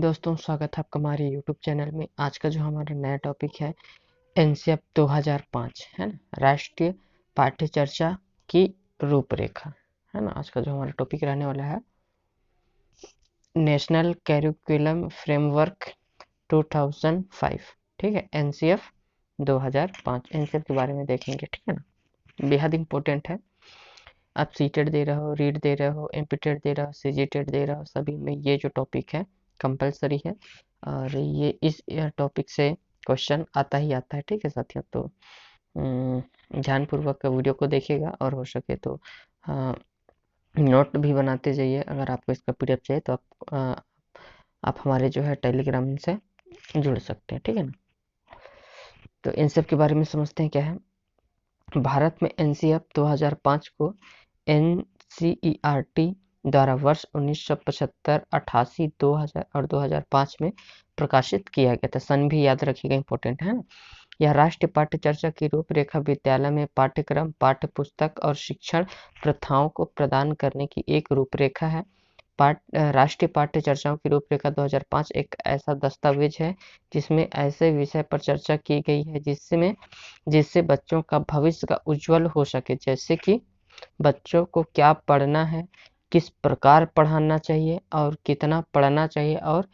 दोस्तों, स्वागत है आपका हमारे YouTube चैनल में। आज का जो हमारा नया टॉपिक है एनसीएफ 2005 है ना, राष्ट्रीय पाठ्य चर्चा की रूपरेखा है ना। आज का जो हमारा टॉपिक रहने वाला है नेशनल कैरिकुलम फ्रेमवर्क 2005, ठीक है। एनसीएफ 2005 एनसीएफ के बारे में देखेंगे, ठीक है ना। बेहद इम्पोर्टेंट है। आप सीटेट दे रहे हो, रीट दे रहे हो, एमपीटेट दे रहे हो, सीजीटेट दे रहे हो, सभी में ये जो टॉपिक है कंपलसरी है और ये इस टॉपिक से क्वेश्चन आता ही आता है, ठीक है साथियों। तो ध्यानपूर्वक वीडियो को देखिएगा और हो सके तो नोट भी बनाते जाइए। अगर आपको इसका पीडीएफ चाहिए तो आप हमारे जो है टेलीग्राम से जुड़ सकते हैं, ठीक है ना। तो इन सब के बारे में समझते हैं क्या है। भारत में एनसीएफ 2005 को एनसीईआरटी द्वारा वर्ष 1975, 88, 2000 और 2005 में प्रकाशित किया गया था। सन भी याद रखिएगा, इंपॉर्टेंट है ना। यह राष्ट्रीय पाठ्य चर्चा की रूपरेखा विद्यालय में पाठ्यक्रम, पाठ्य पुस्तक और शिक्षण प्रथाओं को प्रदान करने की एक रूपरेखा है। राष्ट्रीय पाठ्य चर्चाओं की रूपरेखा 2005 एक ऐसा दस्तावेज है जिसमें ऐसे विषय पर चर्चा की गई है जिससे बच्चों का भविष्य का उज्जवल हो सके, जैसे कि बच्चों को क्या पढ़ना है, किस प्रकार पढ़ाना चाहिए और कितना पढ़ना चाहिए और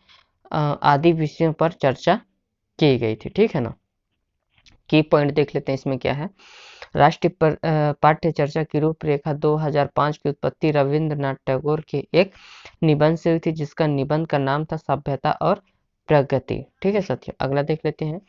आदि विषयों पर चर्चा की गई थी, ठीक है ना। की पॉइंट देख लेते हैं इसमें क्या है। राष्ट्रीय पाठ्य चर्चा की रूपरेखा 2005 की उत्पत्ति रविंद्रनाथ टैगोर के एक निबंध से हुई थी, जिसका निबंध का नाम था सभ्यता और प्रगति, ठीक है साथियों। अगला देख लेते हैं।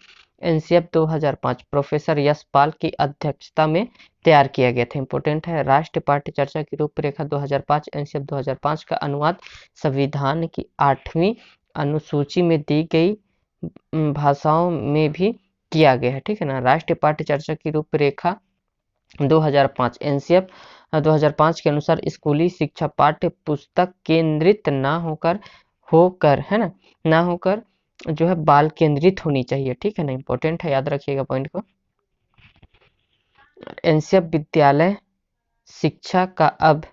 एनसीएफ 2005 प्रोफेसर यशपाल की अध्यक्षता में तैयार किया गया था, इंपॉर्टेंट है। राष्ट्रीय पाठ्य चर्चा की रूपरेखा 2005 एनसीएफ 2005 का अनुवाद संविधान की 8वीं अनुसूची में दी गई भाषाओं में भी किया गया है, ठीक है ना। राष्ट्रीय पाठ्य चर्चा की रूपरेखा 2005 एनसीएफ 2005 के अनुसार स्कूली शिक्षा पाठ्य पुस्तक केंद्रित ना होकर है ना होकर जो है बाल केंद्रित होनी चाहिए, ठीक है ना। इंपॉर्टेंट है, याद रखिएगा पॉइंट को। एनसीएफ विद्यालय शिक्षा का अब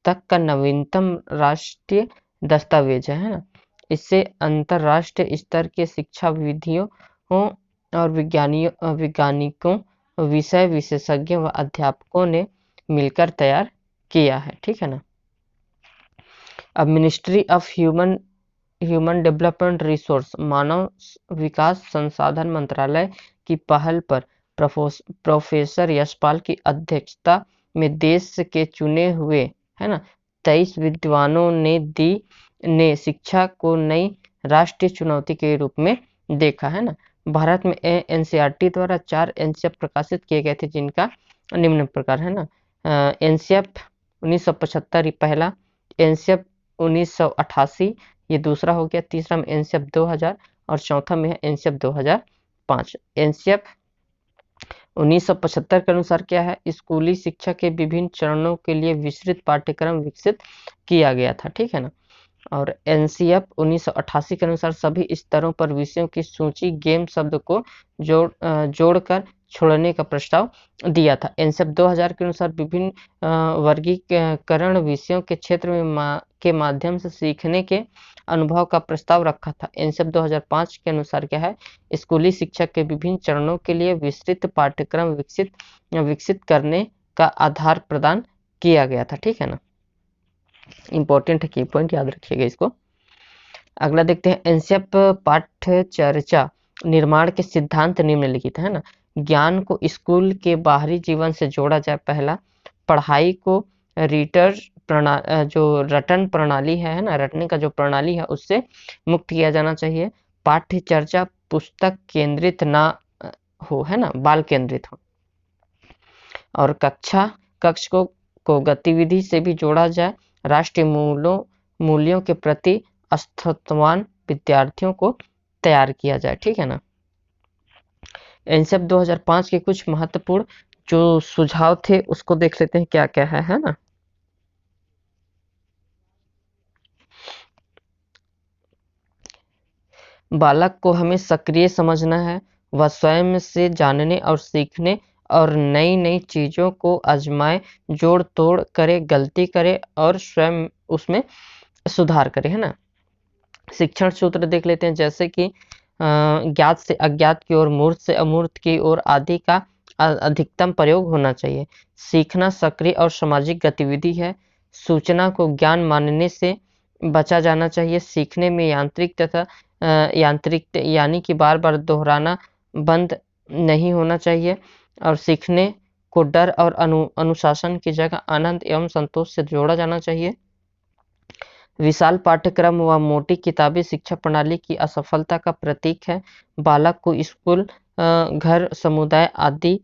तक का नवीनतम राष्ट्रीय दस्तावेज है ना। इससे अंतरराष्ट्रीय स्तर के शिक्षा विधियों और वैज्ञानिकों, विषय विशेषज्ञों व अध्यापकों ने मिलकर तैयार किया है, ठीक है ना। अब ministry of human development resource मानव विकास संसाधन मंत्रालय की पहल पर प्रोफेसर यशपाल की अध्यक्षता में देश के चुने हुए है ना 23 विद्वानों ने शिक्षा को नई राष्ट्रीय चुनौती के रूप में देखा है ना। भारत में एनसीईआरटी द्वारा 4 एनसीएफ प्रकाशित किए गए थे, जिनका निम्न प्रकार है ना। एनसीएफ 1975 पहला, एनसीएफ 1988 ये दूसरा हो गया, तीसरा में एनसीएफ 2000 और चौथा में है एनसीएफ 2005। एनसीएफ 1975 के अनुसार क्या है, स्कूली शिक्षा के विभिन्न चरणों के लिए विस्तृत पाठ्यक्रम विकसित किया गया था, ठीक है ना। और एनसीएफ 1988 के अनुसार सभी स्तरों पर विषयों की सूची गेम शब्द को जोड़कर छोड़ने का प्रस्ताव दिया था। एनसीएफ 2000 के अनुसार विभिन्न वर्गीकरण विषयों के क्षेत्र में के माध्यम से सीखने के अनुभव का प्रस्ताव रखा था। एनसीएफ 2005 के अनुसार क्या है, स्कूली शिक्षा के विभिन्न चरणों के लिए विस्तृत पाठ्यक्रम विकसित करने का आधार प्रदान किया गया था, ठीक है ना। इंपॉर्टेंट है, की पॉइंट याद रखिएगा इसको। अगला देखते हैं। एनसीएफ पाठ्य चर्चा निर्माण के सिद्धांत निम्नलिखित है ना। ज्ञान को स्कूल के बाहरी जीवन से जोड़ा जाए। पहला, पढ़ाई को जो रटन प्रणाली है ना, रटने का जो प्रणाली है उससे मुक्त किया जाना चाहिए। पाठ्य चर्चा पुस्तक केंद्रित ना हो है ना, बाल केंद्रित हो। और कक्ष को गतिविधि से भी जोड़ा जाए। राष्ट्रीय मूल्यों के प्रति आस्थावान विद्यार्थियों को तैयार किया जाए, ठीक है ना। एनसीएफ 2005 के कुछ महत्वपूर्ण जो सुझाव थे उसको देख लेते हैं क्या क्या है ना। बालक को हमें सक्रिय समझना है, वह स्वयं से जानने और सीखने और नई चीजों को आजमाए, जोड़ तोड़ करे, गलती करे और स्वयं उसमें सुधार करे है ना। शिक्षण सूत्र देख लेते हैं, जैसे कि ज्ञात से अज्ञात की ओर, मूर्त से अमूर्त की ओर आदि का अधिकतम प्रयोग होना चाहिए। सीखना सक्रिय और सामाजिक गतिविधि है। सूचना को ज्ञान मानने से बचा जाना चाहिए। सीखने में यांत्रिक तथा यांत्रिक यानी कि बार बार दोहराना बंद नहीं होना चाहिए। और सीखने को डर और अनुशासन की जगह आनंद एवं संतोष से जोड़ा जाना चाहिए। विशाल पाठ्यक्रम व मोटी किताबी शिक्षा प्रणाली की असफलता का प्रतीक है। बालक को स्कूल, घर, समुदाय आदि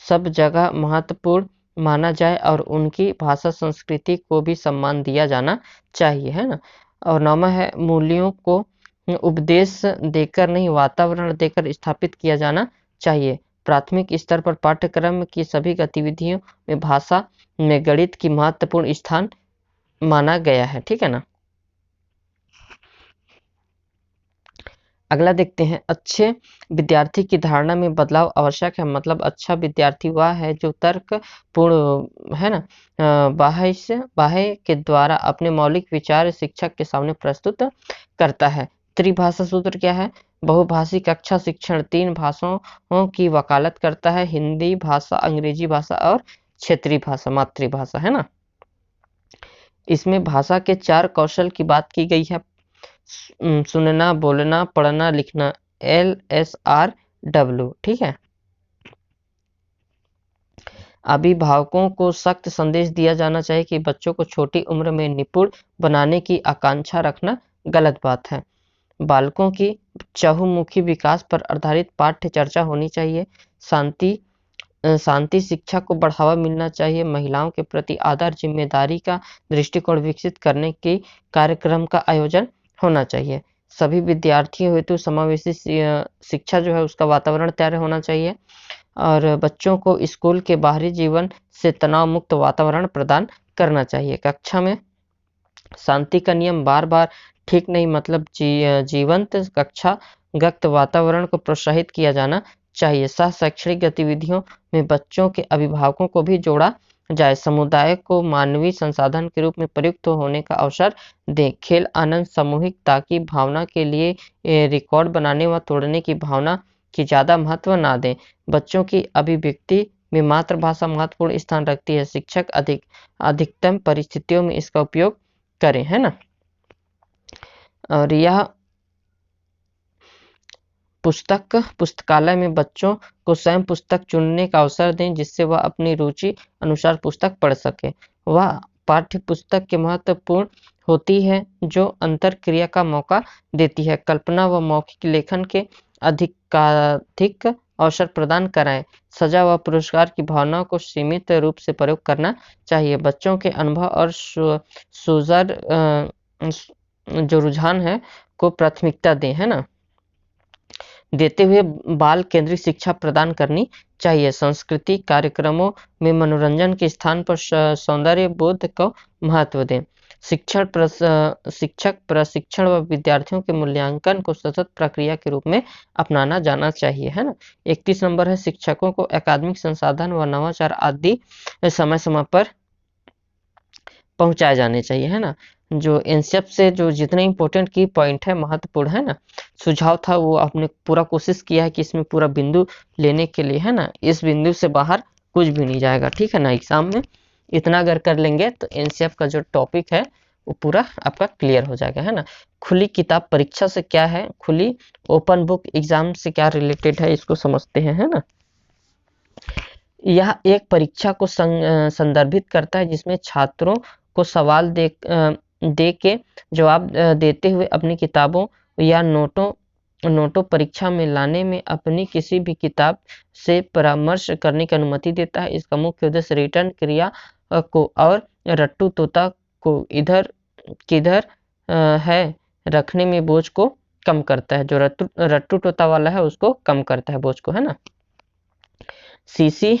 सब जगह महत्वपूर्ण माना जाए और उनकी भाषा संस्कृति को भी सम्मान दिया जाना चाहिए, है ना। और 9वां है, मूल्यों को उपदेश देकर नहीं वातावरण देकर स्थापित किया जाना चाहिए। प्राथमिक स्तर पर पाठ्यक्रम की सभी गतिविधियों में भाषा में गणित की महत्वपूर्ण स्थान माना गया है, ठीक है ना। अगला देखते हैं, अच्छे विद्यार्थी की धारणा में बदलाव आवश्यक है। मतलब अच्छा विद्यार्थी वह है जो तर्क पूर्ण, है ना, बाह्य के द्वारा अपने मौलिक विचार शिक्षक के सामने प्रस्तुत करता है। त्रिभाषा सूत्र क्या है? बहुभाषी कक्षा शिक्षण 3 भाषाओं की वकालत करता है, हिंदी भाषा, अंग्रेजी भाषा और क्षेत्रीय भाषा, मातृभाषा, है ना। इसमें भाषा के 4 कौशल की बात की गई है। सुनना, बोलना, पढ़ना, लिखना, LSRW, ठीक है। अभिभावकों को सख्त संदेश दिया जाना चाहिए कि बच्चों को छोटी उम्र में निपुण बनाने की आकांक्षा रखना गलत बात है। बालकों की चहुमुखी विकास पर आधारित पाठ्य चर्चा होनी चाहिए। शांति शिक्षा को बढ़ावा मिलना चाहिए। महिलाओं के प्रति आदर, जिम्मेदारी का दृष्टिकोण विकसित करने के कार्यक्रम का आयोजन होना चाहिए। सभी विद्यार्थियों हेतु समावेशी शिक्षा जो है उसका वातावरण तैयार होना चाहिए। और बच्चों को स्कूल के बाहरी जीवन से तनाव मुक्त वातावरण प्रदान करना चाहिए। कक्षा में शांति का नियम बार बार ठीक नहीं, मतलब जीवंत कक्षागत वातावरण को प्रोत्साहित किया जाना चाहिए। सह शैक्षणिक गतिविधियों में बच्चों के अभिभावकों को भी जोड़ा जाए। समुदाय को मानवीय संसाधन के रूप में प्रयुक्त होने का अवसर दें। खेल आनंद, सामूहिकता की भावना के लिए रिकॉर्ड बनाने व तोड़ने की भावना की ज़्यादा महत्व ना दें। बच्चों की अभिव्यक्ति में मातृभाषा महत्वपूर्ण स्थान रखती है। शिक्षक अधिकतम परिस्थितियों में इसका उपयोग करें, है ना। और यह पुस्तकालय में बच्चों को स्वयं पुस्तक चुनने का अवसर दें, जिससे वह अपनी रुचि अनुसार पुस्तक पढ़ सके। वह पाठ्य पुस्तक के महत्वपूर्ण होती है जो अंतर क्रिया का मौका देती है। कल्पना व मौखिक लेखन के अधिकाधिक अवसर प्रदान कराएं। सजा व पुरस्कार की भावना को सीमित रूप से प्रयोग करना चाहिए। बच्चों के अनुभव और सूजर जो रुझान है को प्राथमिकता दें, है ना, देते हुए बाल केंद्रित शिक्षा प्रदान करनी चाहिए। सांस्कृतिक कार्यक्रमों में मनोरंजन के स्थान पर सौंदर्य बोध को महत्व दें। शिक्षक प्रशिक्षण व विद्यार्थियों के मूल्यांकन को सतत प्रक्रिया के रूप में अपनाना जाना चाहिए, है ना। 31 नंबर है, शिक्षकों को अकादमिक संसाधन व नवाचार आदि समय समय पर पहुंचाए जाने चाहिए, है ना। जो एनसीएफ से जो जितने इंपॉर्टेंट की पॉइंट है, महत्वपूर्ण, है ना, सुझाव था, वो आपने पूरा कोशिश किया है कि इसमें पूरा बिंदु लेने के लिए, है ना। इस बिंदु से बाहर कुछ भी नहीं जाएगा, ठीक है ना। एग्जाम में इतना अगर कर लेंगे तो एनसीएफ का जो टॉपिक है वो पूरा आपका क्लियर हो जाएगा, है ना। खुली किताब परीक्षा से क्या है, खुली ओपन बुक एग्जाम से क्या रिलेटेड है, इसको समझते हैं, है ना। यह एक परीक्षा को संदर्भित करता है जिसमें छात्रों को सवाल दे के जवाब देते हुए अपनी किताबों या नोटों परीक्षा में लाने में अपनी किसी भी किताब से परामर्श करने की अनुमति देता है। इसका मुख्य उद्देश्य रिटर्न क्रिया को और रट्टू तोता को इधर किधर है रखने में बोझ को कम करता है। जो रट्टू तोता वाला है उसको कम करता है बोझ को, है ना। सीसी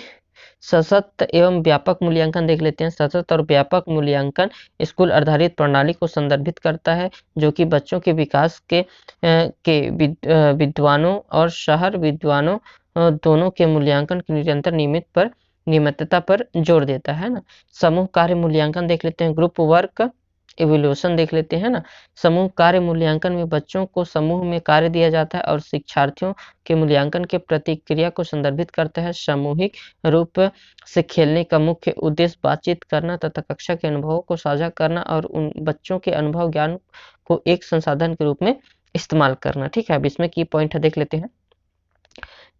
सशक्त एवं व्यापक मूल्यांकन देख लेते हैं। सशक्त और व्यापक मूल्यांकन स्कूल आधारित प्रणाली को संदर्भित करता है जो कि बच्चों के विकास के विद्वानों और शहर विद्वानों दोनों के मूल्यांकन की निरंतर नियमितता पर जोर देता है ना। समूह कार्य मूल्यांकन देख लेते हैं। ग्रुप वर्क इवोल्यूशन देख लेते हैं ना। समूह कार्य मूल्यांकन में बच्चों को समूह में कार्य दिया जाता है और शिक्षार्थियों के मूल्यांकन के प्रतिक्रिया को संदर्भित करता है। सामूहिक रूप से खेलने का मुख्य उद्देश्य बातचीत करना तथा कक्षा के अनुभवों को साझा करना और उन बच्चों के अनुभव ज्ञान को एक संसाधन के रूप में इस्तेमाल करना। ठीक है, अब इसमें की पॉइंट है देख लेते हैं।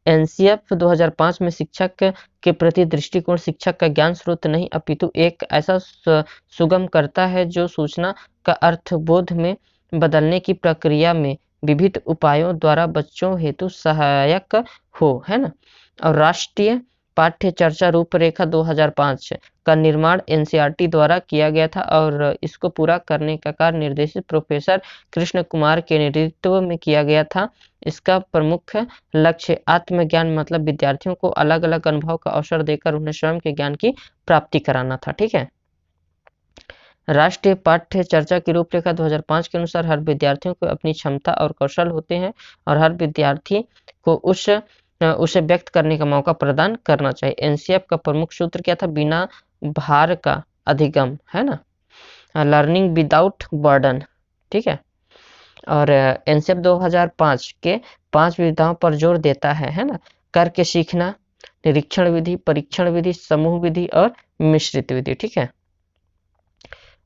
एनसीएफ 2005 में शिक्षक के प्रति दृष्टिकोण शिक्षक का ज्ञान स्रोत नहीं अपितु एक ऐसा सुगम करता है जो सूचना का अर्थबोध में बदलने की प्रक्रिया में विविध उपायों द्वारा बच्चों हेतु सहायक हो, है ना। और राष्ट्रीय पाठ्य चर्चा रूपरेखा 2005 का निर्माण एनसीईआरटी द्वारा किया गया था और इसको पूरा करने का कार्य निर्देशित प्रोफेसर कृष्ण कुमार के नेतृत्व में किया गया था। इसका प्रमुख लक्ष्य आत्मज्ञान मतलब विद्यार्थियों को अलग अलग अनुभव का अवसर देकर उन्हें स्वयं के ज्ञान की प्राप्ति कराना था। ठीक है, राष्ट्रीय पाठ्य चर्चा की रूपरेखा 2005 के अनुसार हर विद्यार्थियों को अपनी क्षमता और कौशल होते हैं और हर विद्यार्थी को उसे व्यक्त करने का मौका प्रदान करना चाहिए। एनसीएफ का प्रमुख सूत्र क्या था? बिना भार का अधिगम, है ना, लर्निंग विदाउट बर्डन। ठीक है, और एनसीएफ 2005 के 5 विधाओं पर जोर देता है ना, करके सीखना, निरीक्षण विधि, परीक्षण विधि, समूह विधि और मिश्रित विधि। ठीक है,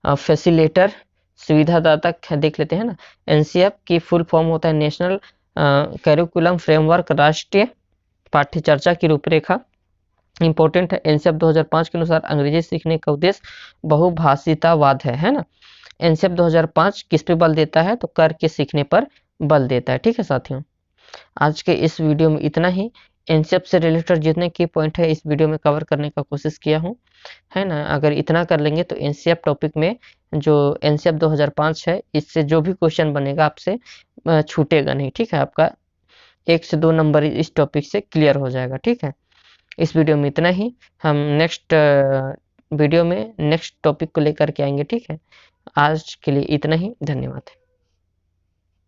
फैसिलेटर सुविधादाता देख लेते हैं ना। एनसीएफ की फुल फॉर्म होता है नेशनल करिकुलम फ्रेमवर्क, राष्ट्रीय पाठ्य चर्चा की रूपरेखा। इंपॉर्टेंट है, एनसीएफ 2005 के अनुसार अंग्रेजी सीखने का उद्देश्य बहुभाषितावाद है ना। एनसीएफ 2005 किस पे बल देता है? तो करके सीखने पर बल देता है। ठीक है साथियों, आज के इस वीडियो में इतना ही। एनसीएफ से रिलेटेड जितने की पॉइंट है इस वीडियो में कवर करने का कोशिश किया हूँ, है ना। अगर इतना कर लेंगे तो एनसीएफ टॉपिक में जो एनसीएफ 2005 है इससे जो भी क्वेश्चन बनेगा आपसे छूटेगा नहीं। ठीक है, आपका 1 से 2 नंबर इस टॉपिक से क्लियर हो जाएगा। ठीक है, इस वीडियो में इतना ही। हम नेक्स्ट वीडियो में नेक्स्ट टॉपिक को लेकर के आएंगे। ठीक है, आज के लिए इतना ही, धन्यवाद।